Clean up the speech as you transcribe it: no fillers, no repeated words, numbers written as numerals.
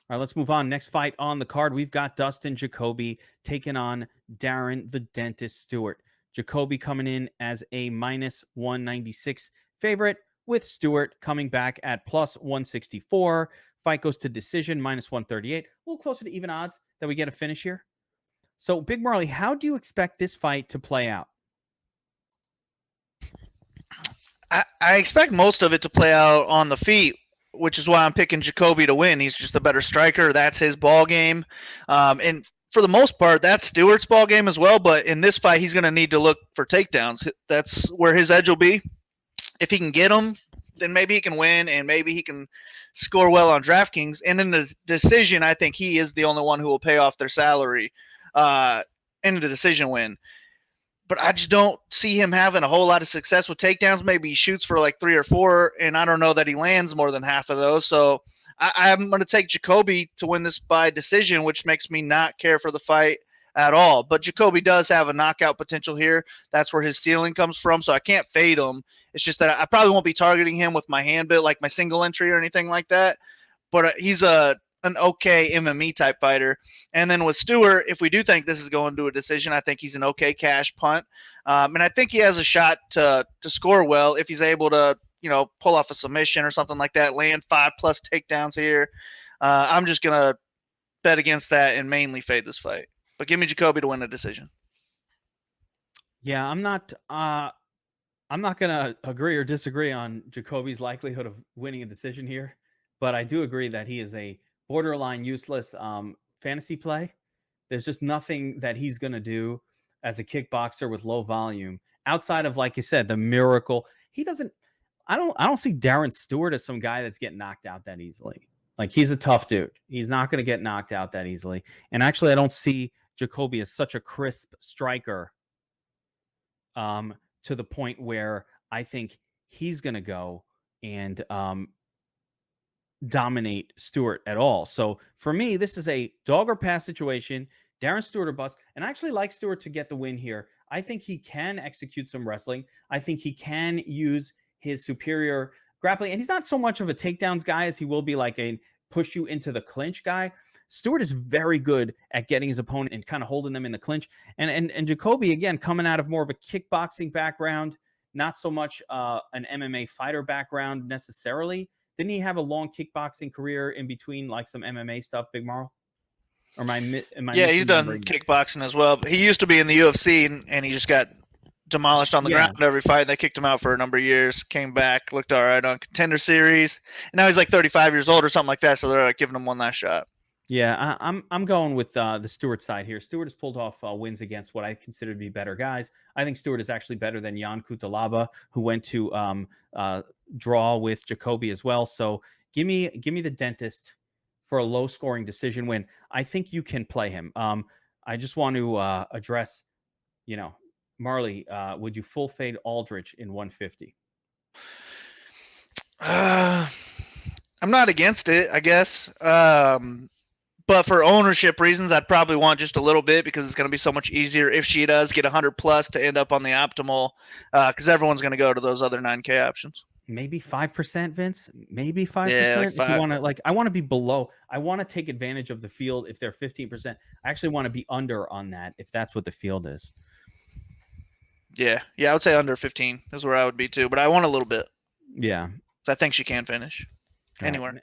All right, let's move on. Next fight on the card, we've got Dustin Jacoby taking on Darren the Dentist Stewart. Jacoby coming in as a minus 196 favorite, with Stewart coming back at plus 164. Fight goes to decision, minus 138. A little closer to even odds that we get a finish here. So, Big Marley, how do you expect this fight to play out? I expect most of it to play out on the feet, which is why I'm picking Jacoby to win. He's just a better striker. That's his ball game, and for the most part, that's Stewart's ball game as well. But in this fight, he's going to need to look for takedowns. That's where his edge will be. If he can get them, then maybe he can win, and maybe he can score well on DraftKings. And in the decision, I think he is the only one who will pay off their salary in the decision win. But I just don't see him having a whole lot of success with takedowns. Maybe he shoots for like 3 or 4, and I don't know that he lands more than half of those. So I'm going to take Jacoby to win this by decision, which makes me not care for the fight at all. But Jacoby does have a knockout potential here. That's where his ceiling comes from. So I can't fade him. It's just that I probably won't be targeting him with my hand bit, like my single entry or anything like that. But he's an okay MME type fighter. And then with Stewart, if we do think this is going to a decision, I think he's an okay cash punt. And I think he has a shot to score well if he's able to, pull off a submission or something like that, land 5+ takedowns here. I'm just going to bet against that and mainly fade this fight. But give me Jacoby to win the decision. Yeah, I'm not going to agree or disagree on Jacoby's likelihood of winning a decision here, but I do agree that he is a borderline useless fantasy play. There's just nothing that he's going to do as a kickboxer with low volume outside of, like you said, the miracle. He doesn't. I don't see Darren Stewart as some guy that's getting knocked out that easily. Like, he's a tough dude. He's not going to get knocked out that easily. And actually, I don't see Jacoby as such a crisp striker to the point where I think he's going to go and dominate Stewart at all. So for me, this is a dog or pass situation. Darren Stewart or bust. And I actually like Stewart to get the win here. I think he can execute some wrestling. I think he can use his superior grappling. And he's not so much of a takedowns guy as he will be like a push you into the clinch guy. Stewart is very good at getting his opponent and kind of holding them in the clinch. And Jacoby, again, coming out of more of a kickboxing background, not so much an MMA fighter background necessarily. Didn't he have a long kickboxing career in between, like some MMA stuff, Big Marl? Or yeah, he's done kickboxing as well. But he used to be in the UFC, and he just got demolished on the ground every fight. They kicked him out for a number of years, came back, looked all right on Contender Series. And now he's like 35 years old or something like that, so they're like giving him one last shot. Yeah, I'm going with the Stewart side here. Stewart has pulled off wins against what I consider to be better guys. I think Stewart is actually better than Jan Kutalaba, who went to draw with Jacoby as well. So give me the Dentist for a low scoring decision win. I think you can play him. I just want to address, Marley, would you full fade Aldrich in 150? I'm not against it, I guess. But for ownership reasons, I'd probably want just a little bit because it's going to be so much easier if she does get 100+ to end up on the optimal, because everyone's going to go to those other 9K options. Maybe 5%, Vince. Maybe 5%. Yeah, like if you want to, I want to be below. I want to take advantage of the field if they're 15%. I actually want to be under on that if that's what the field is. Yeah, I would say under 15 is where I would be too, but I want a little bit. Yeah, I think she can finish anywhere.